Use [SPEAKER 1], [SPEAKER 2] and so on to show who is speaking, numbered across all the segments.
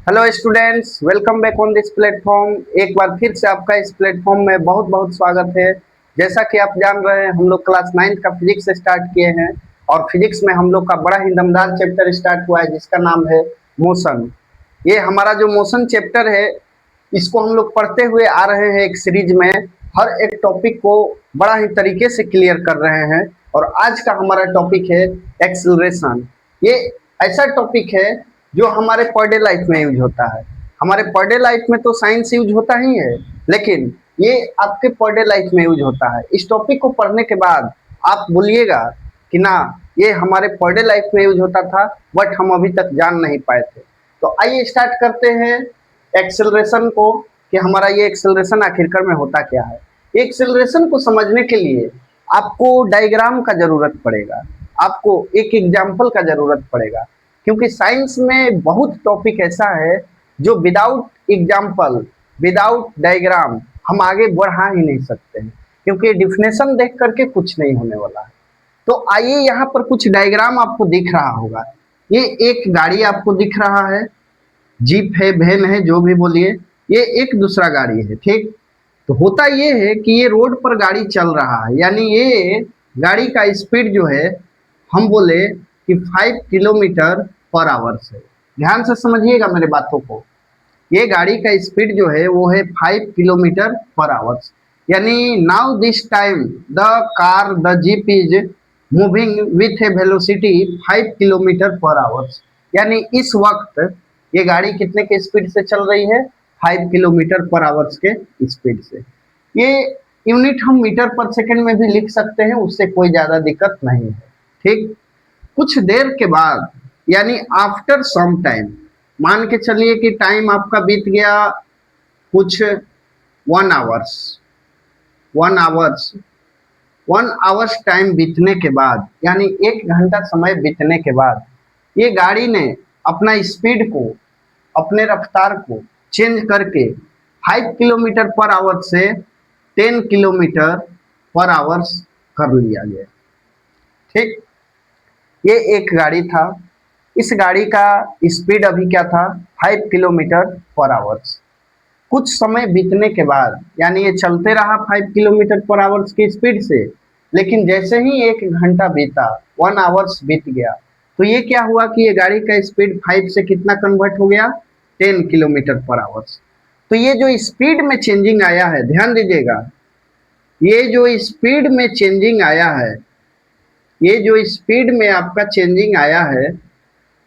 [SPEAKER 1] Hello students, welcome back on this platform. एक बार फिर से आपका इस प्लेटफॉर्म में बहुत बहुत स्वागत है। जैसा कि आप जान रहे हैं, हम लोग क्लास 9 का फिजिक्स स्टार्ट किए हैं और फिजिक्स में हम लोग का बड़ा ही दमदार चैप्टर स्टार्ट हुआ है जिसका नाम है मोशन। ये हमारा जो मोशन चैप्टर है, इसको हम लोग पढ़ते हुए आ रहे हैं एक सीरीज में। हर एक टॉपिक को बड़ा ही तरीके से क्लियर कर रहे हैं और आज का हमारा टॉपिक है एक्सेलरेशन। ये ऐसा टॉपिक है जो हमारे पर डे लाइफ में यूज होता है। हमारे पर डे लाइफ में तो साइंस यूज होता ही है, लेकिन ये आपके पर डे लाइफ में यूज होता है। इस टॉपिक को पढ़ने के बाद आप बोलिएगा कि ना, ये हमारे पर डे लाइफ में यूज होता था बट हम अभी तक जान नहीं पाए थे। तो आइए स्टार्ट करते हैं एक्सेलरेशन को, कि हमारा ये एक्सेलरेशन आखिरकार में होता क्या है। एक्सेलरेशन को समझने के लिए आपको डायग्राम का जरूरत पड़ेगा, आपको एक एग्जाम्पल का जरूरत पड़ेगा, क्योंकि साइंस में बहुत टॉपिक ऐसा है जो विदाउट एग्जाम्पल, विदाउट डायग्राम हम आगे बढ़ा ही नहीं सकते हैं, क्योंकि डेफिनेशन देख करके कुछ नहीं होने वाला है। तो आइए, यहाँ पर कुछ डायग्राम आपको दिख रहा होगा। ये एक गाड़ी आपको दिख रहा है, जीप है, वैन है, जो भी बोलिए। ये एक दूसरा गाड़ी है, ठीक। तो होता ये है कि ये रोड पर गाड़ी चल रहा है, यानी ये गाड़ी का स्पीड जो है, हम बोले कि 5 किलोमीटर पर आवर है। ध्यान से समझिएगा मेरे बातों को। ये गाड़ी का स्पीड जो है वो है 5 किलोमीटर पर आवर, यानी now this time the car, the jeep is moving with A velocity 5 kilometre per hour. यानी इस वक्त ये गाड़ी कितने के स्पीड से चल रही है? 5 किलोमीटर पर आवर्स के स्पीड से। ये यूनिट हम मीटर पर सेकंड में भी लिख सकते हैं, उससे कोई ज्यादा दिक्कत नहीं है, ठीक। कुछ देर के बाद, यानी आफ्टर सम टाइम, मान के चलिए कि टाइम आपका बीत गया कुछ 1 आवर्स, 1 आवर्स, 1 आवर्स टाइम बीतने के बाद, यानी 1 घंटा समय बीतने के बाद, ये गाड़ी ने अपना स्पीड को, अपने रफ्तार को चेंज करके 5 किलोमीटर पर आवर से 10 किलोमीटर पर आवर्स कर लिया गया, ठीक। ये एक गाड़ी था, इस गाड़ी का स्पीड अभी क्या था? 5 किलोमीटर पर आवर्स। कुछ समय बीतने के बाद, यानी ये चलते रहा 5 किलोमीटर पर आवर्स की स्पीड से, लेकिन जैसे ही 1 घंटा बीता, 1 आवर्स बीत गया, तो ये क्या हुआ कि ये गाड़ी का स्पीड 5 से कितना कन्वर्ट हो गया? 10 किलोमीटर पर आवर्स। तो ये जो स्पीड में चेंजिंग आया है, ध्यान दीजिएगा, ये जो स्पीड में चेंजिंग आया है, ये जो स्पीड में आपका चेंजिंग आया है,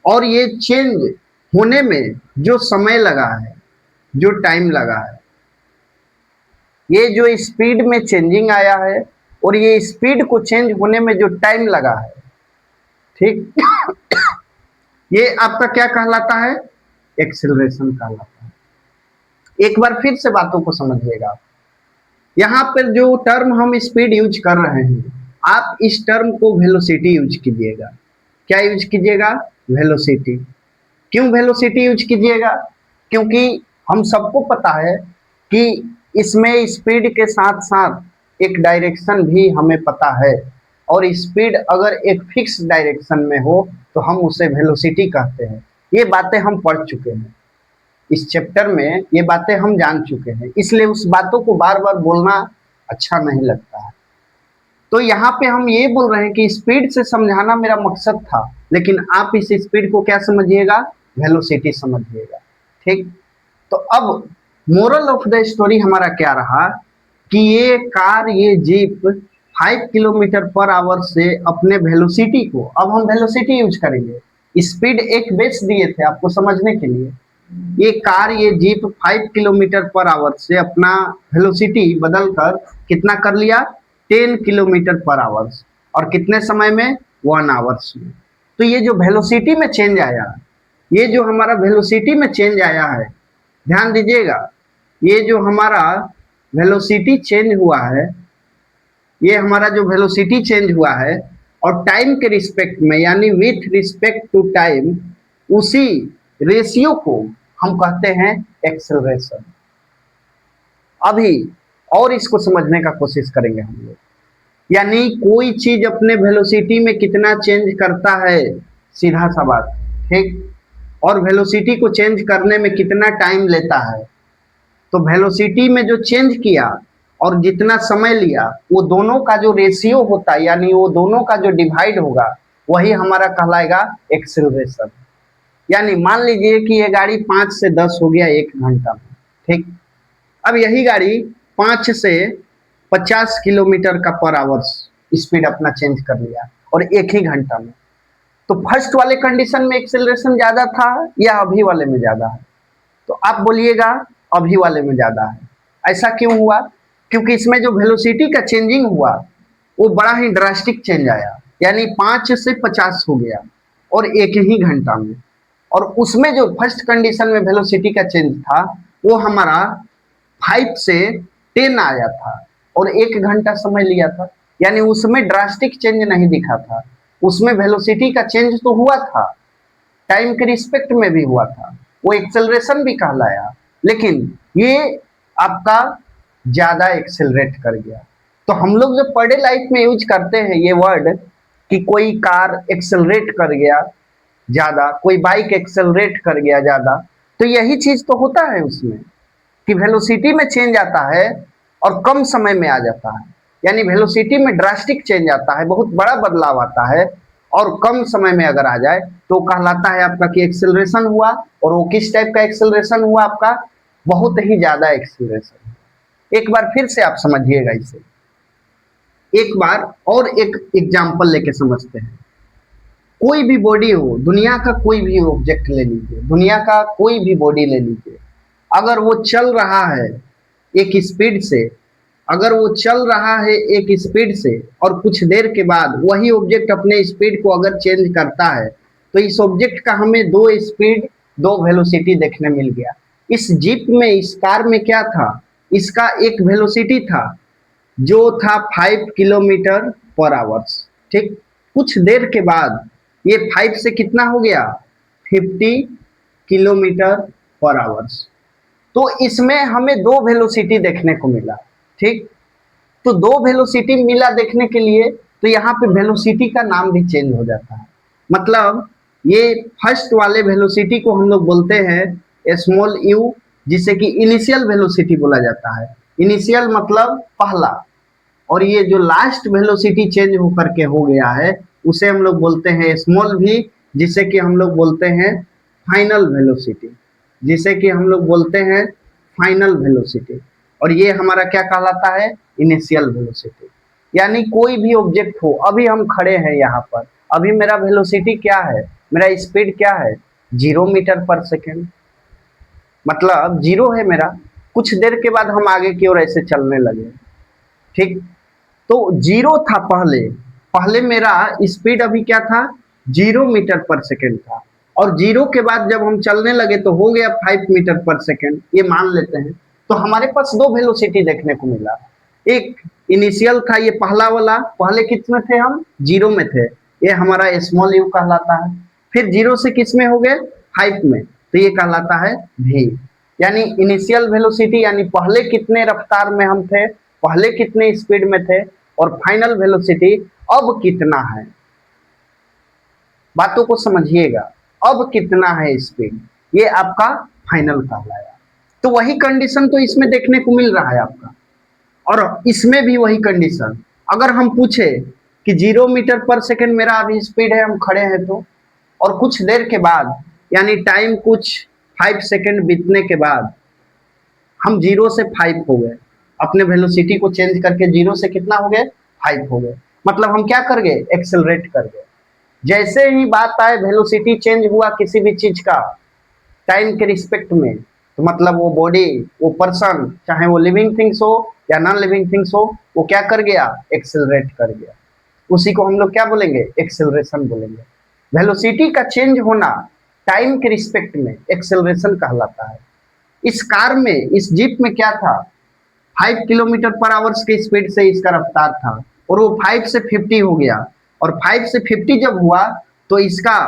[SPEAKER 1] और ये चेंज होने में जो समय लगा है, जो टाइम लगा है, ये जो स्पीड में चेंजिंग आया है और ये स्पीड को चेंज होने में जो टाइम लगा है, ठीक, ये आपका क्या कहलाता है? एक्सेलरेशन कहलाता है। एक बार फिर से बातों को समझिएगा। यहाँ पर जो टर्म हम स्पीड यूज कर रहे हैं, आप इस टर्म को वेलोसिटी यूज कीजिएगा। क्या यूज कीजिएगा? वेलोसिटी। क्यों वेलोसिटी यूज कीजिएगा? क्योंकि हम सबको पता है कि इसमें स्पीड के साथ साथ एक डायरेक्शन भी हमें पता है, और स्पीड अगर एक फिक्स डायरेक्शन में हो तो हम उसे वेलोसिटी कहते हैं। ये बातें हम पढ़ चुके हैं, इस चैप्टर में ये बातें हम जान चुके हैं, इसलिए उस बातों को बार बार बोलना अच्छा नहीं लगता है। तो यहाँ पे हम ये बोल रहे हैं कि स्पीड से समझाना मेरा मकसद था, लेकिन आप इस स्पीड को क्या समझिएगा? वेलोसिटी समझिएगा, ठीक। तो अब मोरल ऑफ द स्टोरी हमारा क्या रहा कि ये कार, ये जीप 5 किलोमीटर पर आवर से अपने वेलोसिटी को, अब हम वेलोसिटी यूज करेंगे, स्पीड एक बेस दिए थे आपको समझने के लिए। ये कार, ये जीप 5 किलोमीटर पर आवर से अपना वेलोसिटी बदल कर कितना कर लिया? 10 किलोमीटर पर आवर्स, और कितने समय में? 1 आवर्स में। तो ये जो वेलोसिटी में चेंज आया, ये जो हमारा वेलोसिटी में चेंज आया है, ध्यान दीजिएगा, ये जो हमारा वेलोसिटी चेंज हुआ है, ये हमारा जो वेलोसिटी चेंज हुआ है और टाइम के रिस्पेक्ट में, यानी विथ रिस्पेक्ट टू टाइम, उसी रेशियो को हम कहते हैं एक्सेलरेशन। अभी और इसको समझने का कोशिश करेंगे हम लोग। यानी कोई चीज अपने वेलोसिटी में कितना चेंज करता है, सीधा सा बात, ठीक। और वेलोसिटी को चेंज करने में कितना टाइम लेता है। तो वेलोसिटी में जो चेंज किया और जितना समय लिया, वो दोनों का जो रेशियो होता है, यानी वो दोनों का जो डिवाइड होगा, वही हमारा कहलाएगा एक्सेलरेशन। यानी मान लीजिए कि ये गाड़ी 5 से 10 हो गया 1 घंटा में, ठीक। अब यही गाड़ी 5 से 50 किलोमीटर का पर आवर्स स्पीड अपना चेंज कर लिया और 1 ही घंटा में। तो फर्स्ट वाले कंडीशन में एक्सेलरेशन ज्यादा था या अभी वाले में ज्यादा है? तो आप बोलिएगा अभी वाले में ज्यादा है। ऐसा क्यों हुआ? क्योंकि इसमें जो वेलोसिटी का चेंजिंग हुआ वो बड़ा ही ड्रास्टिक चेंज आया, यानी 5 से 50 हो गया और 1 ही घंटा में। और उसमें जो फर्स्ट कंडीशन में वेलोसिटी का चेंज था वो हमारा 5 से 10 आया था और 1 घंटा समय लिया था। यानी उसमें ड्रास्टिक चेंज नहीं दिखा था, उसमें वेलोसिटी का चेंज तो हुआ था, टाइम के रिस्पेक्ट में भी हुआ था, वो एक्सेलरेशन भी कहलाया, लेकिन ये आपका ज्यादा एक्सेलरेट कर गया। तो हम लोग जो पर डे लाइफ में यूज करते हैं ये वर्ड कि कोई कार एक्सेलरेट कर गया ज्यादा, कोई बाइक एक्सेलरेट कर गया ज्यादा, तो यही चीज तो होता है उसमें कि वेलोसिटी में चेंज आता है और कम समय में आ जाता है। यानी वेलोसिटी में ड्रास्टिक चेंज आता है, बहुत बड़ा बदलाव आता है, और कम समय में अगर आ जाए तो कहलाता है आपका कि एक्सेलरेशन हुआ। और वो किस टाइप का एक्सेलरेशन हुआ आपका? बहुत ही ज्यादा एक्सेलरेशन। एक बार फिर से आप समझिएगा इसे, एक बार और एक एग्जांपल लेके समझते हैं। कोई भी बॉडी हो, दुनिया का कोई भी ऑब्जेक्ट ले लीजिए, दुनिया का कोई भी बॉडी ले लीजिए, अगर वो चल रहा है एक स्पीड से, अगर वो चल रहा है एक स्पीड से और कुछ देर के बाद वही ऑब्जेक्ट अपने स्पीड को अगर चेंज करता है, तो इस ऑब्जेक्ट का हमें 2 स्पीड 2 वेलोसिटी देखने मिल गया। इस जीप में, इस कार में क्या था? इसका एक वेलोसिटी था जो था 5 किलोमीटर पर आवर्स, ठीक। कुछ देर के बाद ये 5 से कितना हो गया? 50 किलोमीटर पर आवर्स। तो इसमें हमें 2 वेलोसिटी देखने को मिला, ठीक। तो 2 वेलोसिटी मिला देखने के लिए, तो यहाँ पे वेलोसिटी का नाम भी चेंज हो जाता है। मतलब ये फर्स्ट वाले वेलोसिटी को हम लोग बोलते हैं स्मॉल यू, जिसे कि इनिशियल वेलोसिटी बोला जाता है। इनिशियल मतलब पहला, और ये जो लास्ट वेलोसिटी चेंज होकर के हो गया है उसे हम लोग बोलते हैं स्मॉल वी, जिसे कि हम लोग बोलते हैं फाइनल वेलोसिटी, जिसे कि हम लोग बोलते हैं फाइनल वेलोसिटी। और ये हमारा क्या कहलाता है? Initial velocity. यानी कोई भी ऑब्जेक्ट हो, अभी हम खड़े हैं यहाँ पर, अभी मेरा वेलोसिटी क्या है? मेरा स्पीड क्या है? 0 मीटर पर सेकेंड, मतलब 0 है मेरा। कुछ देर के बाद हम आगे की ओर ऐसे चलने लगे, ठीक। तो 0 था पहले, पहले मेरा स्पीड अभी क्या था? 0 मीटर पर सेकेंड था, और 0 के बाद जब हम चलने लगे तो हो गया 5 मीटर पर सेकेंड, ये मान लेते हैं। तो हमारे पास 2 वेलोसिटी देखने को मिला। एक इनिशियल था, ये पहला वाला, पहले किस में थे हम? 0 में थे, ये हमारा स्मॉल यू कहलाता है। फिर 0 से किस में हो गए? 5 में, तो ये कहलाता है भी। यानी इनिशियल वेलोसिटी, यानी पहले कितने रफ्तार में हम थे, पहले कितने स्पीड में थे, और फाइनल वेलोसिटी अब कितना है। बातों को समझिएगा, अब कितना है स्पीड, ये आपका फाइनल कहलाया। तो वही कंडीशन तो इसमें देखने को मिल रहा है आपका, और इसमें भी वही कंडीशन। अगर हम पूछे कि 0 मीटर पर सेकेंड मेरा अभी स्पीड है, हम खड़े हैं तो, और कुछ देर के बाद, यानी टाइम कुछ 5 सेकेंड बीतने के बाद हम 0 से 5 हो गए, अपने वेलोसिटी को चेंज करके 0 से कितना हो गए? 5 हो गए। मतलब हम क्या कर गए? एक्सेलरेट कर गए। जैसे ही बात आए वेलोसिटी चेंज हुआ किसी भी चीज का टाइम के रिस्पेक्ट में, तो मतलब वो बॉडी, वो पर्सन, चाहे वो लिविंग थिंग्स हो या नॉन लिविंग थिंग्स हो, वो क्या कर गया? एक्सेलरेट कर गया। उसी को हम लोग क्या बोलेंगे? एक्सेलरेशन बोलेंगे। वेलोसिटी का चेंज होना टाइम के रिस्पेक्ट में एक्सेलरेशन कहलाता है। इस कार में, इस जीप में क्या था? 5 किलोमीटर पर आवर्स की स्पीड से इसका रफ्तार था, और वो 5 से 50 हो गया, और 5 से 50 जब हुआ तो इसका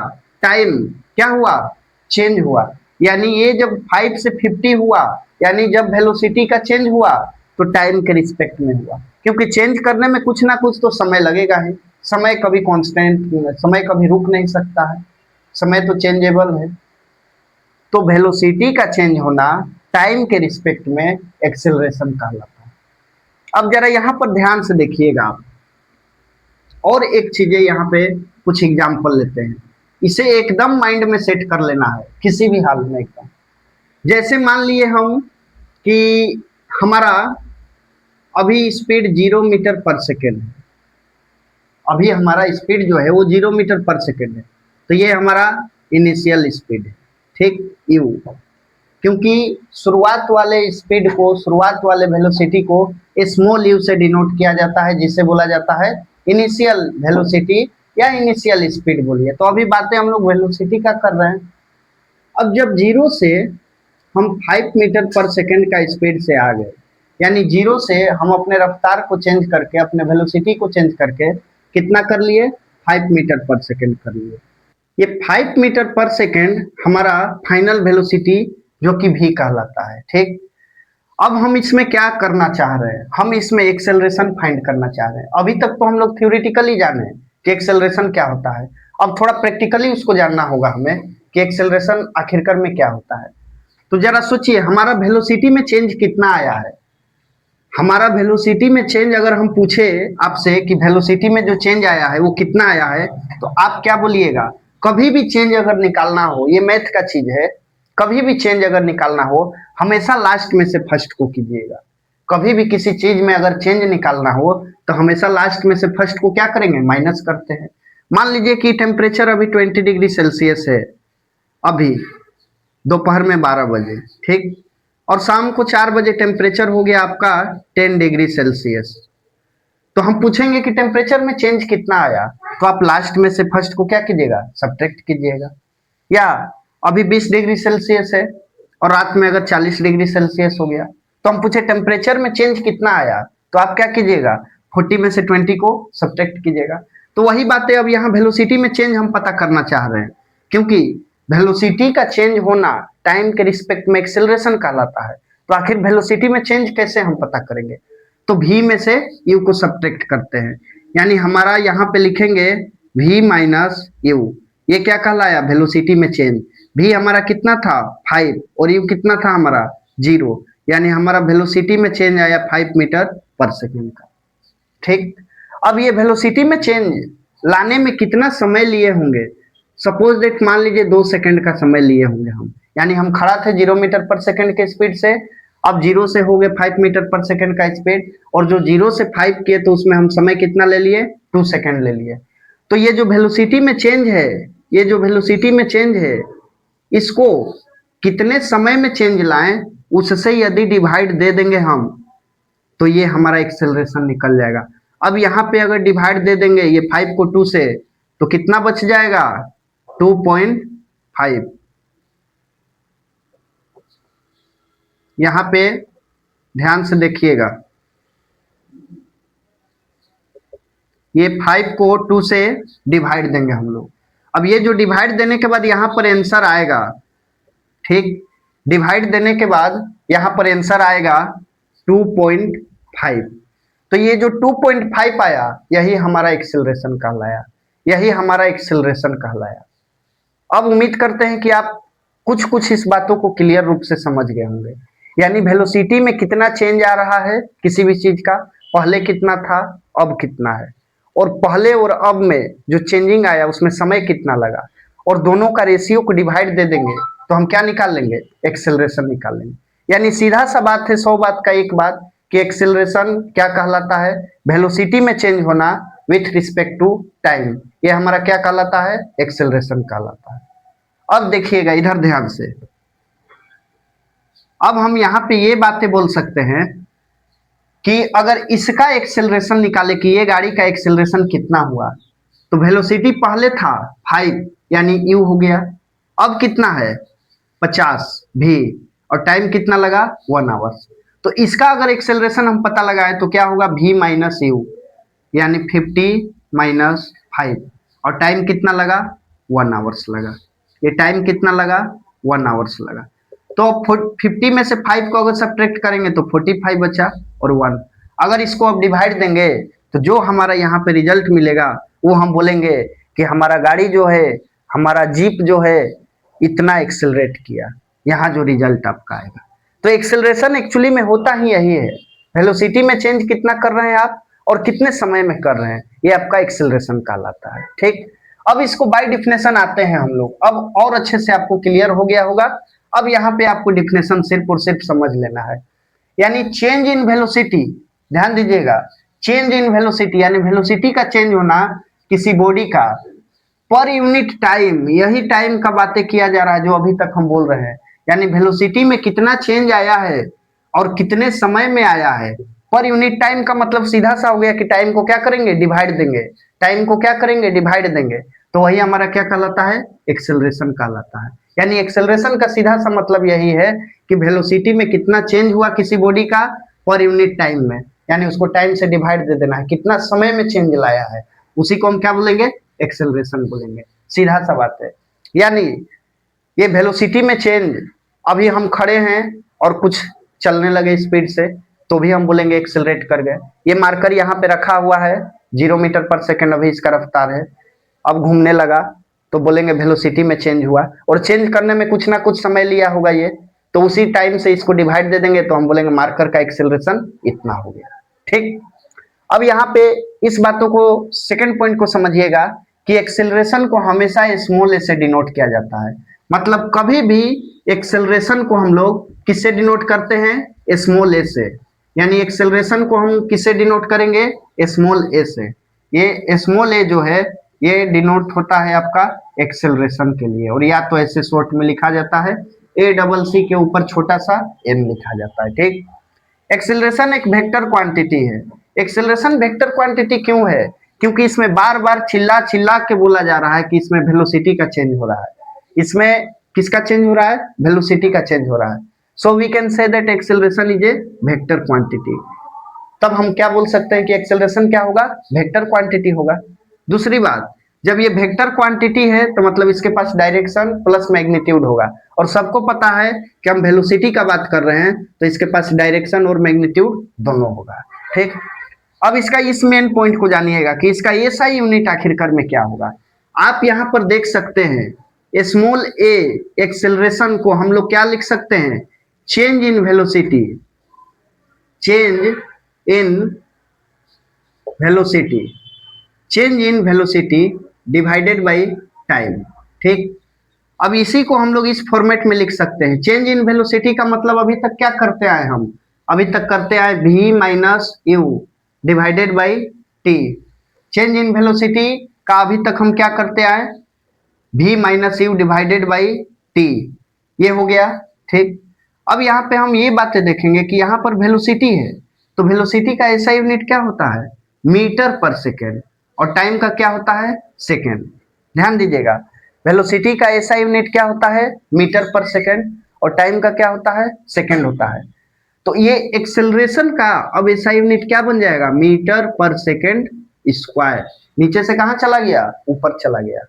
[SPEAKER 1] टाइम क्या हुआ? चेंज हुआ। यानी ये जब 5 से 50 हुआ, यानी जब वेलोसिटी का चेंज हुआ तो टाइम के रिस्पेक्ट में हुआ, क्योंकि चेंज करने में कुछ ना कुछ तो समय लगेगा ही। समय कभी कांस्टेंट, समय कभी रुक नहीं सकता है, समय तो चेंजेबल है। तो वेलोसिटी का चेंज होना टाइम के रिस्पेक्ट में एक्सेलरेशन कहलाता है। अब जरा यहाँ पर ध्यान से देखिएगा आप, और एक चीजें यहाँ पे कुछ एग्जाम्पल लेते हैं, इसे एकदम माइंड में सेट कर लेना है किसी भी हाल में एकदम। जैसे मान लिए हम कि हमारा अभी स्पीड 0 मीटर पर सेकेंड है, अभी हमारा स्पीड जो है वो 0 मीटर पर सेकेंड है, तो ये हमारा इनिशियल स्पीड है, ठीक, यू। क्योंकि शुरुआत वाले स्पीड को, शुरुआत वाले वेलोसिटी को स्मॉल यू से डिनोट किया जाता है, जिसे बोला जाता है इनिशियल वेलोसिटी या इनिशियल स्पीड बोलिए। तो अभी बातें हम लोग वेलोसिटी का कर रहे हैं। अब जब 0 से हम 5 मीटर पर सेकेंड का स्पीड से आ गए, यानी 0 से हम अपने रफ्तार को चेंज करके, अपने वेलोसिटी को चेंज करके कितना कर लिए, 5 मीटर पर सेकेंड कर लिए। ये 5 मीटर पर सेकेंड हमारा फाइनल वेलोसिटी जो कि v कहलाता है, ठीक। अब हम इसमें क्या करना चाह रहे हैं, हम इसमें एक्सेलरेशन फाइंड करना चाह रहे हैं। अभी तक तो हम लोग थ्योरेटिकली जाने कि एक्सेलरेशन क्या होता है, अब थोड़ा प्रैक्टिकली उसको जानना होगा हमें कि एक्सेलरेशन आखिरकार में क्या होता है। तो जरा सोचिए, हमारा वेलोसिटी में चेंज कितना आया है। हमारा वेलोसिटी में चेंज अगर हम पूछे आपसे कि वेलोसिटी में जो चेंज आया है वो कितना आया है, तो आप क्या बोलिएगा। कभी भी चेंज अगर निकालना हो, ये मैथ का चीज है, कभी भी चेंज अगर निकालना हो हमेशा लास्ट में से फर्स्ट को कीजिएगा। कभी भी किसी चीज में अगर चेंज निकालना हो तो हमेशा लास्ट में से फर्स्ट को क्या करेंगे, माइनस करते हैं। मान लीजिए कि टेम्परेचर अभी 20 डिग्री सेल्सियस है, अभी दोपहर में 12 बजे, ठीक, और शाम को 4 बजे टेम्परेचर हो गया आपका 10 डिग्री सेल्सियस। तो हम पूछेंगे कि टेम्परेचर में चेंज कितना आया, तो आप लास्ट में से फर्स्ट को क्या कीजिएगा, सब्ट्रैक्ट कीजिएगा। या अभी 20 डिग्री सेल्सियस है और रात में अगर 40 डिग्री सेल्सियस हो गया, तो हम पूछे टेम्परेचर में चेंज कितना आया, तो आप क्या कीजिएगा, 40 में से 20 को सब्ट्रैक्ट कीजिएगा। तो वही बातें अब यहाँ वेलोसिटी में चेंज हम पता करना चाह रहे हैं, क्योंकि वेलोसिटी का चेंज होना टाइम के रिस्पेक्ट में एक्सेलरेशन कहलाता है। तो आखिर वेलोसिटी में चेंज कैसे हम पता करेंगे, तो v में से u को सब्ट्रैक्ट करते हैं, यानी हमारा यहाँ पे लिखेंगे v माइनस u। ये क्या कहलाया, वेलोसिटी में चेंज। v हमारा कितना था 5 और u कितना था हमारा 0, यानी हमारा वेलोसिटी में चेंज आया 5 मीटर पर सेकेंड का, ठीक। अब ये वेलोसिटी में चेंज लाने में कितना समय लिए होंगे, सपोज दैट मान लीजिए 2 सेकंड का समय लिए होंगे हम, यानी हम खड़ा थे 0 मीटर पर सेकंड के स्पीड से, अब 0 से हो गए 5 मीटर पर सेकंड का स्पीड, और जो 0 से 5 किए तो उसमें हम समय कितना ले लिए, 2 सेकंड ले लिए। तो ये जो वेलोसिटी में चेंज है, ये जो वेलोसिटी में चेंज है, इसको कितने समय में चेंज लाएं उससे यदि डिवाइड दे देंगे हम, तो ये हमारा एक्सेलरेशन निकल जाएगा। अब यहाँ पे अगर डिवाइड दे देंगे ये 5 को 2 से, तो कितना बच जाएगा, 2.5। यहाँ पे ध्यान से देखिएगा, ये 5 को 2 से डिवाइड देंगे हम लोग। अब ये जो डिवाइड देने के बाद यहाँ पर आंसर आएगा, ठीक, डिवाइड देने के बाद यहाँ पर आंसर आएगा 2.5। तो ये जो 2.5 आया यही हमारा एक्सेलरेशन कहलाया, यही हमारा एक्सेलरेशन कहलाया। अब उम्मीद करते हैं कि आप कुछ कुछ इस बातों को क्लियर रूप से समझ गए होंगे, यानी वेलोसिटी में कितना चेंज आ रहा है किसी भी चीज का, पहले कितना था अब कितना है, और पहले और अब में जो चेंजिंग आया उसमें समय कितना लगा, और दोनों का रेशियो को डिवाइड दे देंगे तो हम क्या निकाल लेंगे, एक्सेलरेशन निकाल लेंगे। यानी सीधा सा बात है, 100 बात का एक बात, कि एक्सेलरेशन क्या कहलाता है, वेलोसिटी में चेंज होना विथ रिस्पेक्ट टू टाइम, ये हमारा क्या कहलाता है, एक्सेलरेशन कहलाता है। अब देखिएगा इधर ध्यान से, अब हम यहाँ पे ये बातें बोल सकते हैं कि अगर इसका एक्सेलरेशन निकाले कि ये गाड़ी का एक्सेलरेशन कितना हुआ, तो वेलोसिटी पहले था 5 यानी u हो गया, अब कितना है 50 v, और टाइम कितना लगा 1 आवर्स। तो इसका अगर एक्सेलरेशन हम पता लगाए तो क्या होगा, v माइनस यू, यानी 50 माइनस 5, और टाइम कितना लगा 1 आवर्स लगा। ये टाइम कितना लगा 1 आवर्स लगा। तो 50 में से 5 को अगर सब्ट्रैक्ट करेंगे तो 45 बचा और 1। अगर इसको अब डिवाइड देंगे तो जो हमारा यहाँ पे रिजल्ट मिलेगा वो हम बोलेंगे कि हमारा गाड़ी जो है, हमारा जीप जो है इतना एक्सेलरेट किया। यहाँ जो रिजल्ट आपका आएगा। तो एक्सेलरेशन एक्चुअली में होता ही यही है, वेलोसिटी में चेंज कितना कर रहे हैं आप और कितने समय में कर रहे हैं, ये आपका एक्सेलरेशन कहलाता है। ठीक, अब इसको बाय डिफिनेशन आते हैं हम लोग, अब और अच्छे से आपको क्लियर हो गया होगा। अब यहाँ पे आपको डिफिनेशन सिर्फ और सिर्फ समझ लेना है, यानी चेंज इन वेलोसिटी, ध्यान दीजिएगा, चेंज इन वेलोसिटी यानी वेलोसिटी का चेंज होना किसी बॉडी का पर यूनिट टाइम, यही टाइम का बातें किया जा रहा है जो अभी तक हम बोल रहे हैं, यानी वेलोसिटी में कितना चेंज आया है और कितने समय में आया है। पर यूनिट टाइम का मतलब सीधा सा हो गया कि टाइम को क्या करेंगे, डिवाइड देंगे, टाइम को क्या करेंगे, डिवाइड देंगे, तो वही हमारा क्या कहलाता है, एक्सेलरेशन कहलाता है। यानी एक्सेलरेशन का सीधा सा मतलब यही है कि वेलोसिटी में कितना चेंज हुआ किसी बॉडी का पर यूनिट टाइम में, यानी उसको टाइम से डिवाइड दे देना है, कितना समय में चेंज लाया है, उसी को हम क्या बोलेंगे, एक्सेलरेशन बोलेंगे। सीधा सा बात है, यानी ये वेलोसिटी में चेंज, अभी हम खड़े हैं और कुछ चलने लगे स्पीड से तो भी हम बोलेंगे एक्सेलरेट कर गए। ये मार्कर यहाँ पे रखा हुआ है 0 मीटर पर सेकेंड, अभी इसका रफ्तार है, अब घूमने लगा तो बोलेंगे वेलोसिटी में चेंज हुआ, और चेंज करने में कुछ ना कुछ समय लिया होगा ये, तो उसी टाइम से इसको डिवाइड दे देंगे तो हम बोलेंगे मार्कर का एक्सेलरेशन इतना हो गया। ठीक, अब यहाँ पे इस बातों को, सेकंड पॉइंट को समझिएगा कि एक्सेलरेशन को हमेशा स्मॉल ए से डिनोट किया जाता है। मतलब कभी भी एक्सेलरेशन को हम लोग किससे डिनोट करते हैं, स्मॉल ए से, यानी एक्सेलरेशन को हम किससे डिनोट करेंगे, स्मॉल ए से। ये स्मॉल ए जो है ये डिनोट होता है आपका एक्सेलरेशन के लिए, और या तो ऐसे शॉर्ट में लिखा जाता है A+C के ऊपर छोटा सा n लिखा जाता है। ठीक, एक्सेलरेशन एक वेक्टर क्वांटिटी है। एक्सेलरेशन वेक्टर क्वांटिटी क्यों है, क्योंकि इसमें बार बार चिल्ला चिल्ला के बोला जा रहा है कि इसमें वेलोसिटी का चेंज हो रहा है, इसमें किसका चेंज हो रहा है, वेलोसिटी का चेंज हो रहा है। So we can say that acceleration is a vector quantity. तब हम क्या बोल सकते हैं कि एक्सेलरेशन क्या होगा, वेक्टर क्वांटिटी होगा। दूसरी बात, जब ये वेक्टर क्वांटिटी है तो मतलब इसके पास डायरेक्शन प्लस मैग्नीट्यूड होगा, और सबको पता है कि हम वेलोसिटी का बात कर रहे हैं तो इसके पास डायरेक्शन और मैग्नीट्यूड दोनों होगा। ठीक, अब इसका इस मेन पॉइंट को जानिएगा कि इसका एसआई यूनिट आखिरकार में क्या होगा। आप यहाँ पर देख सकते हैं स्मॉल ए एक्सेलरेशन को हम लोग क्या लिख सकते हैं, change in velocity, change in velocity, change in velocity divided by time. ठीक, अब इसी को हम लोग इस फॉर्मेट में लिख सकते हैं। चेंज इन वेलोसिटी का मतलब अभी तक क्या करते आए हम, अभी तक करते आए v-u divided by t। Change in velocity का अभी तक हम क्या करते आए, v-u डिवाइडेड बाय t, ये हो गया। ठीक, अब यहाँ पे हम ये बातें देखेंगे कि यहाँ पर वेलोसिटी है तो वेलोसिटी का ऐसा यूनिट क्या होता है, मीटर पर सेकेंड, और टाइम का क्या होता है, सेकेंड। ध्यान दीजिएगा, वेलोसिटी का ऐसा यूनिट क्या होता है, मीटर पर सेकेंड, और टाइम का क्या होता है, सेकेंड होता है। तो ये एक्सेलरेशन का अब ऐसा यूनिट क्या बन जाएगा, मीटर पर सेकेंड स्क्वायर। नीचे से कहाँ चला गया, ऊपर चला गया,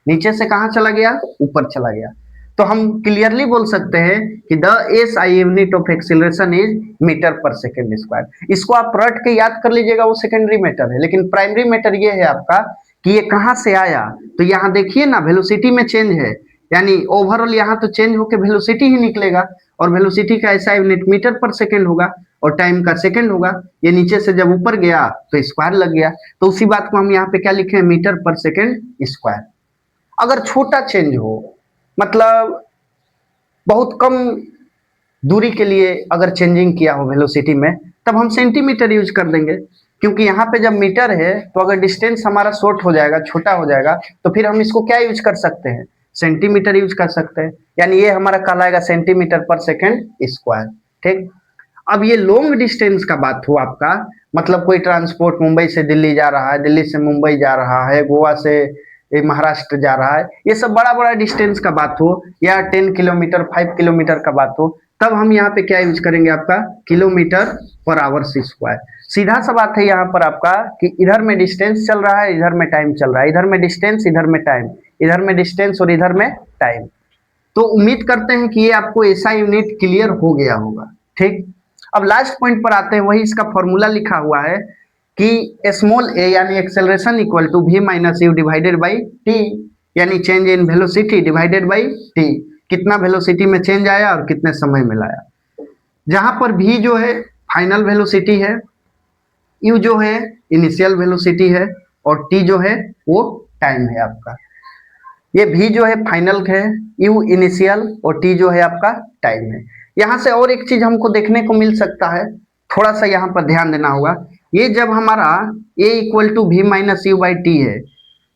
[SPEAKER 1] नीचे से कहाँ चला गया, ऊपर चला गया। तो हम क्लियरली बोल सकते हैं कि the SI unit of acceleration is metre per second square. इसको आप रट के याद कर लीजिएगा, वो सेकेंडरी मैटर है, लेकिन प्राइमरी मैटर ये है आपका कि ये कहाँ से आया। तो यहाँ देखिए ना, वेलोसिटी में चेंज है, यानी ओवरऑल यहाँ तो चेंज होकर वेलोसिटी ही निकलेगा, और वेलोसिटी का ऐसा यूनिट मीटर पर सेकेंड होगा और टाइम का सेकेंड होगा। ये नीचे से जब ऊपर गया तो स्क्वायर लग गया, तो उसी बात को हम यहाँ पे क्या लिखे, मीटर पर सेकेंड स्क्वायर। अगर छोटा चेंज हो, मतलब बहुत कम दूरी के लिए अगर चेंजिंग किया हो वेलोसिटी में, तब हम सेंटीमीटर यूज कर देंगे, क्योंकि यहाँ पे जब मीटर है तो अगर डिस्टेंस हमारा शॉर्ट हो जाएगा, छोटा हो जाएगा, तो फिर हम इसको क्या यूज कर सकते हैं, सेंटीमीटर यूज कर सकते हैं, यानी ये हमारा कहलाएगा सेंटीमीटर पर सेकेंड स्क्वायर। ठीक, अब ये लॉन्ग डिस्टेंस का बात हुआ आपका, मतलब कोई ट्रांसपोर्ट मुंबई से दिल्ली जा रहा है, दिल्ली से मुंबई जा रहा है, गोवा से महाराष्ट्र जा रहा है, ये सब बड़ा बड़ा डिस्टेंस का बात हो, या 10 किलोमीटर 5 किलोमीटर का बात हो, तब हम यहाँ पे क्या यूज करेंगे, आपका किलोमीटर पर आवर स्क्वायर। सीधा सा बात है यहाँ पर आपका कि इधर में डिस्टेंस चल रहा है, इधर में टाइम चल रहा है, इधर में डिस्टेंस, इधर में टाइम, इधर में डिस्टेंस और इधर में टाइम। तो उम्मीद करते हैं कि ये आपको ऐसा यूनिट क्लियर हो गया होगा। ठीक, अब लास्ट पॉइंट पर आते हैं, वही इसका फॉर्मूला लिखा हुआ है कि स्मॉल ए यानी acceleration equal to v-u divided by T, यानी change in velocity divided by T. कितना वेलोसिटी में चेंज आया और कितने समय में लाया। जहां पर v जो है फाइनल वेलोसिटी है, u जो है इनिशियल वेलोसिटी है और t जो है वो टाइम है आपका। ये v जो है फाइनल है, u इनिशियल और t जो है आपका टाइम है। यहाँ से और एक चीज हमको देखने को मिल सकता है, थोड़ा सा यहाँ पर ध्यान देना होगा। ये जब हमारा a equal to v minus u by t है,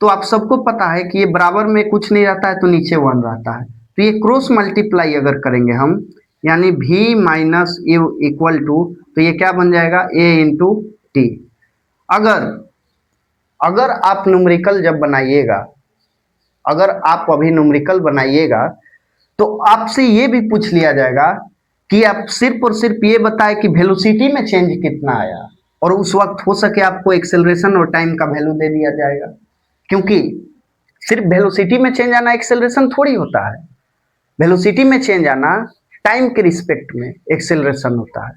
[SPEAKER 1] तो आप सबको पता है कि ये बराबर में कुछ नहीं रहता है तो नीचे वन रहता है, तो ये क्रॉस मल्टीप्लाई अगर करेंगे हम, यानी v minus u equal to, तो ये क्या बन जाएगा a इंटू टी। अगर अगर आप न्यूमेरिकल जब बनाइएगा, अगर आप अभी न्यूमेरिकल बनाइएगा तो आपसे ये भी पूछ लिया जाएगा कि आप सिर्फ और सिर्फ ये बताएं कि वेलोसिटी में चेंज कितना आया, और उस वक्त हो सके आपको एक्सेलरेशन और टाइम का वैल्यू दे दिया जाएगा, क्योंकि सिर्फ वेलोसिटी में चेंज आना एक्सेलरेशन थोड़ी होता है। वेलोसिटी में चेंज आना टाइम के रिस्पेक्ट में एक्सेलरेशन होता है।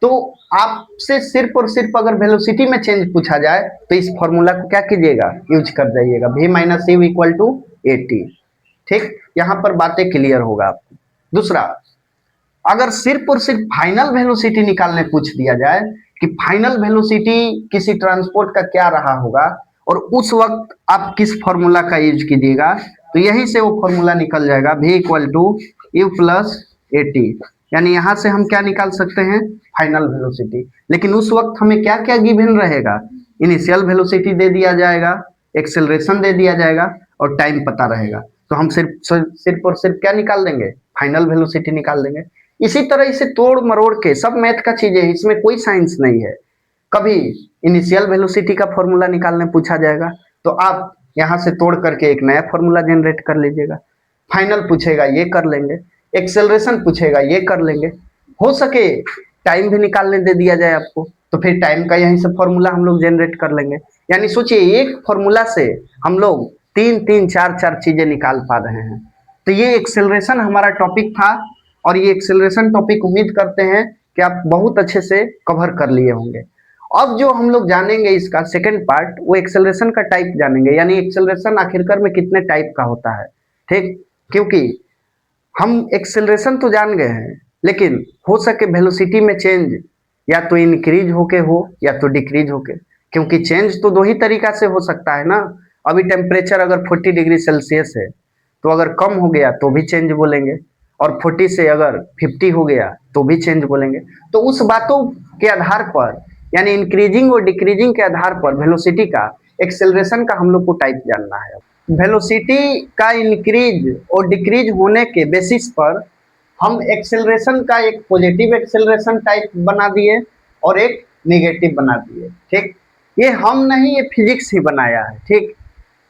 [SPEAKER 1] तो आपसे सिर्फ और सिर्फ अगर वेलोसिटी में चेंज पूछा जाए तो इस फॉर्मूला को क्या कीजिएगा, यूज कर जाइएगा, v minus u equal to a t. ठीक, यहाँ पर बातें क्लियर होगा आपको। दूसरा, अगर सिर्फ और सिर्फ फाइनल वेलोसिटी निकालने पूछ दिया जाए कि फाइनल वेलोसिटी किसी ट्रांसपोर्ट का क्या रहा होगा और उस वक्त आप किस फॉर्मूला का यूज कीजिएगा, तो यहीं से वो फॉर्मूला निकल जाएगा, v equal to u plus a t. यानी यहाँ से हम क्या निकाल सकते हैं, फाइनल वेलोसिटी। लेकिन उस वक्त हमें क्या क्या गिवन रहेगा, इनिशियल वेलोसिटी दे दिया जाएगा, एक्सेलरेशन दे दिया जाएगा और टाइम पता रहेगा, तो हम सिर्फ और सिर्फ क्या निकाल देंगे, फाइनल वेलोसिटी निकाल देंगे। इसी तरह इसे तोड़ मरोड़ के, सब मैथ का चीज है, इसमें कोई साइंस नहीं है। कभी इनिशियल वेलोसिटी का फॉर्मूला निकालने पूछा जाएगा तो आप यहाँ से तोड़ करके एक नया फॉर्मूला जनरेट कर लीजिएगा, फाइनल पूछेगा ये कर लेंगे, एक्सेलरेशन पूछेगा ये कर लेंगे, हो सके टाइम भी निकालने दे दिया जाए आपको तो फिर टाइम का यहीं से फॉर्मूला हम लोग जनरेट कर लेंगे। यानी सोचिए एक फॉर्मूला से हम लोग तीन तीन चार चार चीजें निकाल पा रहे हैं। तो ये एक्सेलरेशन हमारा टॉपिक था और ये एक्सेलरेशन टॉपिक उम्मीद करते हैं कि आप बहुत अच्छे से कवर कर लिए होंगे। अब जो हम लोग जानेंगे इसका सेकंड पार्ट, वो एक्सेलरेशन का टाइप जानेंगे, यानी एक्सेलरेशन आखिरकार में कितने टाइप का होता है। ठीक, क्योंकि हम एक्सेलरेशन तो जान गए हैं, लेकिन हो सके वेलोसिटी में चेंज या तो इंक्रीज होके हो या तो डिक्रीज होके, क्योंकि चेंज तो दो ही तरीका से हो सकता है ना। अभी टेम्परेचर अगर 40 डिग्री सेल्सियस है तो अगर कम हो गया तो भी चेंज बोलेंगे, और 40 से अगर 50 हो गया तो भी चेंज बोलेंगे। तो उस बातों के आधार पर, यानी इंक्रीजिंग और डिक्रीजिंग के आधार पर वेलोसिटी का, एक्सेलरेशन का हम लोग को टाइप जानना है। वेलोसिटी का इंक्रीज और डिक्रीज होने के बेसिस पर हम एक्सेलरेशन का एक पॉजिटिव एक्सेलरेशन टाइप बना दिए और एक नेगेटिव बना दिए। ठीक, ये हम नहीं, ये फिजिक्स ही बनाया है। ठीक,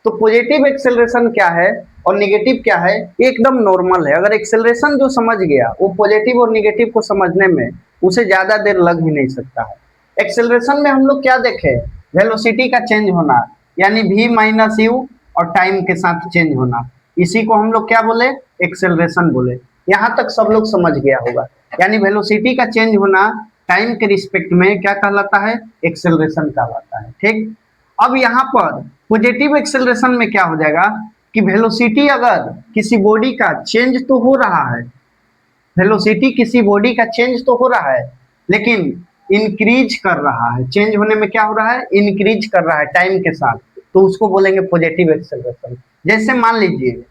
[SPEAKER 1] तो पॉजिटिव एक्सेलरेशन क्या है और नेगेटिव क्या है, ये एकदम नॉर्मल है। अगर एक्सेलरेशन जो समझ गया वो पॉजिटिव और नेगेटिव को समझने में उसे ज्यादा देर लग ही नहीं सकता है। एक्सेलरेशन में हम लोग क्या देखे, वेलोसिटी का चेंज होना, यानी v माइनस यू और टाइम के साथ चेंज होना, इसी को हम लोग क्या बोले, एक्सेलरेशन बोले। यहाँ तक सब लोग समझ गया होगा। यानी वेलोसिटी का चेंज होना टाइम के रिस्पेक्ट में क्या कहलाता है, एक्सेलरेशन कहलाता है। ठीक, अब यहाँ पर पॉजिटिव एक्सेलरेशन में क्या हो जाएगा कि वेलोसिटी अगर किसी बॉडी का चेंज तो हो रहा है, वेलोसिटी किसी बॉडी का चेंज तो हो रहा है, लेकिन इंक्रीज कर रहा है। चेंज होने में क्या हो रहा है, इंक्रीज कर रहा है टाइम के साथ, तो उसको बोलेंगे पॉजिटिव एक्सेलरेशन। जैसे मान लीजिए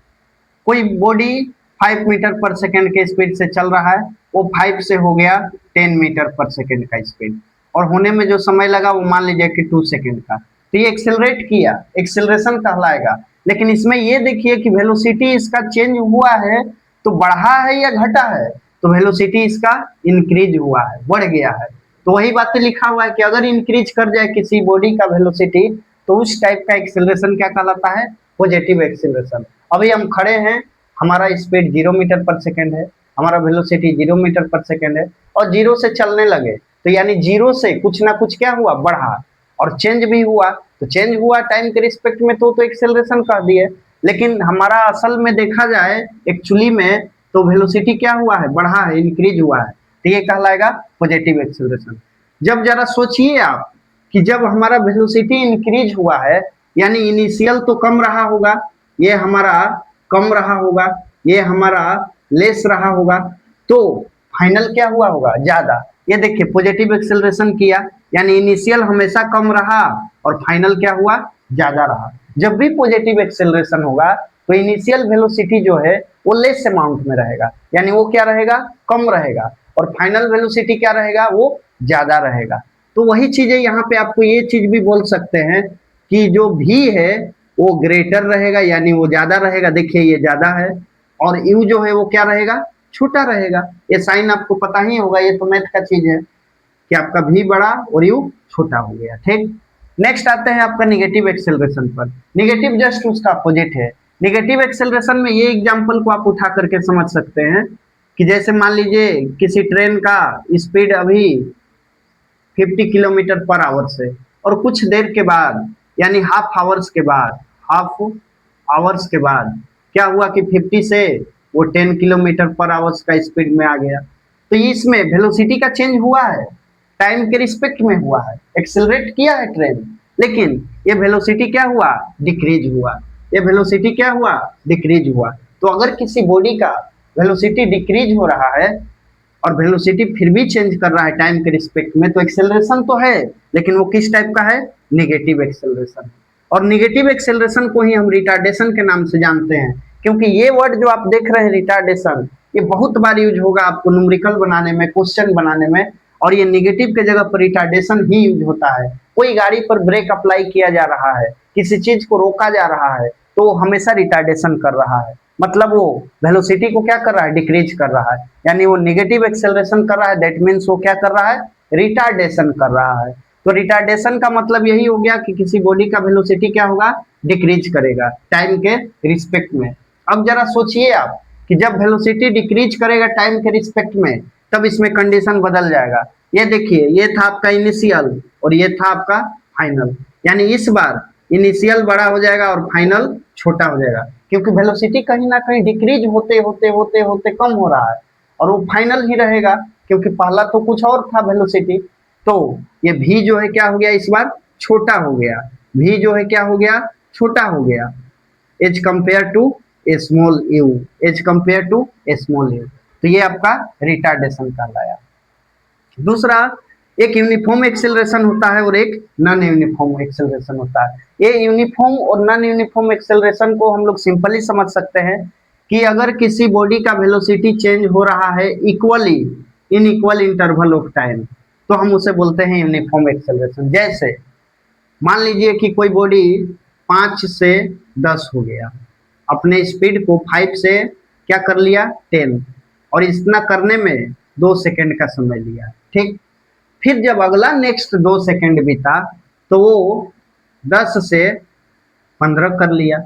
[SPEAKER 1] कोई बॉडी 5 मीटर पर सेकेंड के स्पीड से चल रहा है, वो 5 से हो गया 10 मीटर पर सेकेंड का स्पीड, और होने में जो समय लगा वो मान लीजिए कि 2 सेकेंड का, तो ये एक्सेलरेट किया, एक्सेलरेशन कहलाएगा। लेकिन इसमें ये देखिए कि वेलोसिटी इसका चेंज हुआ है तो बढ़ा है या घटा है, तो वेलोसिटी इसका इंक्रीज हुआ है, बढ़ गया है। तो वही बातें लिखा हुआ है कि अगर इंक्रीज कर जाए किसी बॉडी का वेलोसिटी तो उस टाइप का एक्सेलरेशन क्या कहलाता है, पॉजिटिव एक्सेलरेशन। अभी हम खड़े हैं, हमारा स्पीड 0 मीटर पर सेकेंड है, हमारा वेलोसिटी 0 मीटर पर सेकेंड है, और 0 से चलने लगे तो यानी 0 से कुछ ना कुछ क्या हुआ, बढ़ा, और चेंज भी हुआ। तो चेंज हुआ टाइम के रिस्पेक्ट में तो एक्सेलरेशन कह दिए। लेकिन हमारा असल में देखा जाए एक्चुअली में तो वेलोसिटी क्या हुआ है, बढ़ा है, इंक्रीज हुआ है, तो ये कहलाएगा पॉजिटिव एक्सेलरेशन। जब जरा सोचिए आप कि जब हमारा वेलोसिटी इंक्रीज हुआ है, यानी इनिशियल तो कम रहा होगा, ये हमारा कम रहा होगा, ये हमारा लेस रहा होगा, तो फाइनल क्या हुआ होगा, ज्यादा। ये देखिए पॉजिटिव एक्सेलरेशन किया, यानी इनिशियल हमेशा कम रहा और फाइनल क्या हुआ, ज्यादा रहा। जब भी पॉजिटिव एक्सेलरेशन होगा तो इनिशियल वेलोसिटी जो है वो लेस अमाउंट में रहेगा, यानी वो क्या रहेगा, कम रहेगा, और फाइनल वेलोसिटी क्या रहेगा, वो ज्यादा रहेगा। तो वही चीजें यहाँ पे आपको ये चीज भी बोल सकते हैं कि जो भी है वो ग्रेटर रहेगा, यानी वो ज्यादा रहेगा। देखिए ये ज्यादा है, और यू जो है वो क्या रहेगा, छोटा रहेगा। ये साइन आपको पता ही होगा, ये तो मैथ का चीज है कि आपका भी बड़ा और यू छोटा हो गया। ठीक, नेक्स्ट आते हैं आपका निगेटिव एक्सेलरेशन पर। निगेटिव जस्ट उसका अपोजिट है। निगेटिव एक्सेलरेशन में ये एग्जांपल को आप उठा करके समझ सकते हैं कि जैसे मान लीजिए किसी ट्रेन का स्पीड अभी 50 किलोमीटर पर आवर से, और कुछ देर के बाद यानी हाफ आवर्स के बाद क्या हुआ कि 50 से वो 10 किलोमीटर पर आवर्स का स्पीड में आ गया। तो इसमें वेलोसिटी का चेंज हुआ है, टाइम के रिस्पेक्ट में हुआ है, एक्सेलरेट किया है ट्रेन, लेकिन ये वेलोसिटी क्या हुआ, डिक्रीज हुआ। ये वेलोसिटी क्या हुआ, डिक्रीज हुआ। तो अगर किसी बॉडी का वेलोसिटी डिक्रीज हो रहा है और वेलोसिटी फिर भी चेंज कर रहा है टाइम के रिस्पेक्ट में, तो एक्सेलरेशन तो है, लेकिन वो किस टाइप का है, निगेटिव एक्सेलरेशन। और निगेटिव एक्सेलरेशन को ही हम रिटार्डेशन के नाम से जानते हैं, क्योंकि ये वर्ड जो आप देख रहे हैं रिटार्डेशन, ये बहुत बार यूज होगा आपको न्यूमेरिकल बनाने में, क्वेश्चन बनाने में, और ये निगेटिव के जगह पर रिटार्डेशन ही यूज होता है। कोई गाड़ी पर ब्रेक अप्लाई किया जा रहा है, किसी चीज को रोका जा रहा है, तो वो हमेशा रिटार्डेशन कर रहा है, मतलब वो वेलोसिटी को क्या कर रहा है, डिक्रीज कर रहा है, यानी वो निगेटिव एक्सेलरेशन कर रहा है। दैट मीन्स वो क्या कर रहा है, रिटार्डेशन कर रहा है। तो रिटार्डेशन का मतलब यही हो गया कि किसी बॉडी का वेलोसिटी क्या होगा, डिक्रीज करेगा टाइम के रिस्पेक्ट में। अब जरा सोचिए आप कि जब वेलोसिटी डिक्रीज करेगा टाइम के रिस्पेक्ट में, तब इसमें कंडीशन बदल जाएगा। ये देखिए, ये था आपका इनिशियल और ये था आपका फाइनल, यानी इस बार इनिशियल बड़ा हो जाएगा और फाइनल छोटा हो जाएगा, क्योंकि वेलोसिटी कहीं ना कहीं डिक्रीज होते होते होते होते कम हो रहा है, और वो फाइनल ही रहेगा, क्योंकि पहला तो कुछ और था वेलोसिटी। तो ये भी जो है क्या हो गया, इस बार छोटा हो गया। भी जो है क्या हो गया, छोटा हो गया, as compare to a small u, as compare to a small u. तो ये आपका रिटार्डेशन कहलाया। दूसरा, एक यूनिफॉर्म एक्सेलरेशन होता है और एक नॉन यूनिफॉर्म एक्सेलरेशन होता है। ये यूनिफॉर्म और नॉन यूनिफॉर्म एक्सेलरेशन को हम लोग सिंपली समझ सकते हैं कि अगर किसी बॉडी का वेलोसिटी चेंज हो रहा है equally in equal interval of time, तो हम उसे बोलते हैं यूनिफॉर्म एक्सेलरेशन। जैसे मान लीजिए कि कोई बॉडी 5 से 10 हो गया, अपने स्पीड को 5 से क्या कर लिया, 10, और इतना करने में 2 सेकंड का समय लिया। ठीक, फिर जब अगला नेक्स्ट 2 सेकंड बीता तो वो 10 से 15 कर लिया।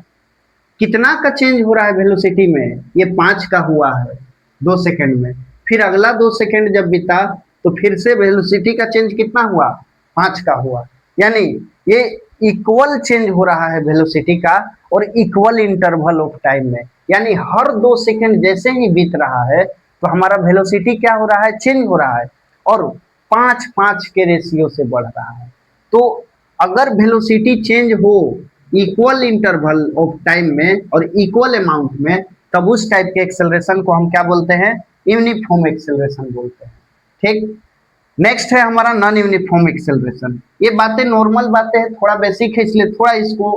[SPEAKER 1] कितना का चेंज हो रहा है वेलोसिटी में, ये 5 का हुआ है 2 सेकंड में। फिर अगला 2 सेकंड जब बीता तो फिर से वेलोसिटी का चेंज कितना हुआ, 5 का हुआ। यानी ये इक्वल चेंज हो रहा है वेलोसिटी का और इक्वल इंटरवल ऑफ टाइम में, यानी हर 2 सेकंड जैसे ही बीत रहा है तो हमारा वेलोसिटी क्या हो रहा है, चेंज हो रहा है, और 5-5 के रेशियो से बढ़ रहा है। तो अगर वेलोसिटी चेंज हो इक्वल इंटरवल ऑफ टाइम में और इक्वल अमाउंट में, तब उस टाइप के एक्सेलरेशन को हम क्या बोलते हैं, यूनिफॉर्म एक्सेलरेशन बोलते हैं। ठीक, नेक्स्ट है हमारा नॉन यूनिफॉर्म एक्सेलरेशन। ये बातें नॉर्मल बातें हैं, थोड़ा बेसिक है, इसलिए थोड़ा इसको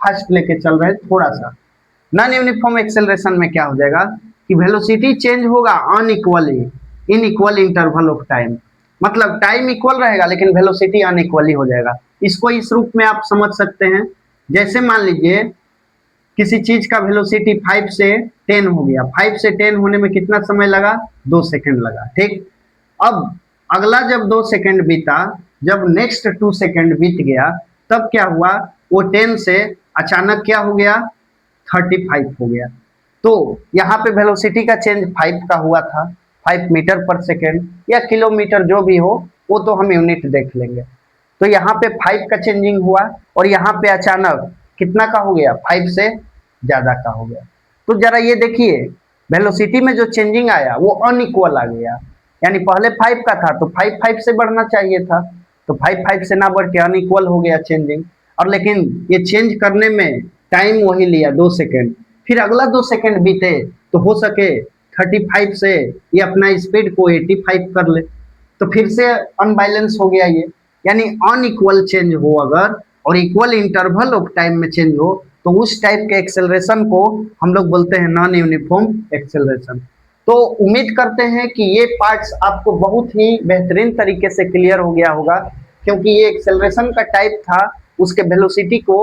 [SPEAKER 1] फास्ट लेके चल रहे हैं थोड़ा सा। नॉन यूनिफॉर्म एक्सेलरेशन में क्या हो जाएगा कि वेलोसिटी चेंज होगा unequally in equal interval of time, मतलब टाइम इक्वल रहेगा लेकिन वेलोसिटी अनइक्वली हो जाएगा। इसको इस रूप में आप समझ सकते हैं, जैसे मान लीजिए किसी चीज का वेलोसिटी 5 से 10 हो गया, 5 से 10 होने में कितना समय लगा, 2 सेकंड लगा। ठीक, अब अगला जब 2 सेकंड बीता, जब नेक्स्ट 2 सेकंड बीत गया, तब क्या हुआ, वो 10 से अचानक क्या हो गया, 35 हो गया। तो यहाँ पे वेलोसिटी का चेंज 5 का हुआ था, 5 मीटर पर सेकेंड या किलोमीटर जो भी हो, वो तो हम यूनिट देख लेंगे। तो यहाँ पे 5 का चेंजिंग हुआ और यहाँ पे अचानक कितना का हो गया, 5 से ज्यादा का हो गया। तो जरा ये देखिए, वेलोसिटी में जो चेंजिंग आया वो अनइक्वल आ गया, यानी पहले 5 का था तो 5 से बढ़ना चाहिए था, तो 5 से ना बढ़ के अनइक्वल हो गया चेंजिंग। और लेकिन ये चेंज करने में टाइम वही लिया 2 सेकंड, फिर अगला 2 सेकंड बीते तो हो सके 35 से ये अपना स्पीड को 85 कर ले, तो फिर से अनबैलेंस हो गया ये, यानी अनइक्वल चेंज हो अगर और इक्वल इंटरवल ऑफ टाइम में चेंज हो तो उस टाइप के एक्सेलरेशन को हम लोग बोलते हैं नॉन यूनिफॉर्म एक्सेलरेशन। तो उम्मीद करते हैं कि ये पार्ट्स आपको बहुत ही बेहतरीन तरीके से क्लियर हो गया होगा, क्योंकि ये एक्सेलरेशन का टाइप था उसके वेलोसिटी को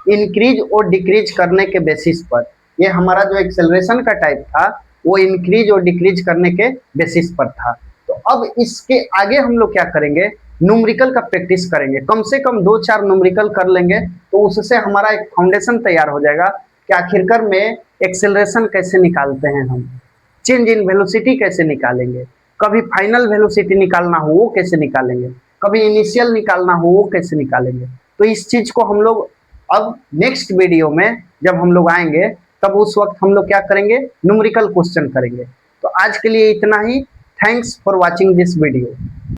[SPEAKER 1] इंक्रीज और डिक्रीज करने के बेसिस पर। ये हमारा जो एक्सेलरेशन का टाइप था वो इंक्रीज और डिक्रीज करने के बेसिस पर था। तो अब इसके आगे हम लोग क्या करेंगे, न्यूमेरिकल का प्रैक्टिस करेंगे, कम से कम 2-4 न्यूमेरिकल कर लेंगे तो उससे हमारा एक फाउंडेशन तैयार हो जाएगा कि आखिरकार में एक्सेलरेशन कैसे निकालते हैं, हम चेंज इन वेलोसिटी कैसे निकालेंगे, कभी फाइनल वेलोसिटी निकालना हो वो कैसे निकालेंगे, कभी इनिशियल निकालना हो वो कैसे निकालेंगे। तो इस चीज को हम लोग अब नेक्स्ट वीडियो में जब हम लोग आएंगे तब उस वक्त हम लोग क्या करेंगे, न्यूमेरिकल क्वेश्चन करेंगे। तो आज के लिए इतना ही। Thanks for watching this video.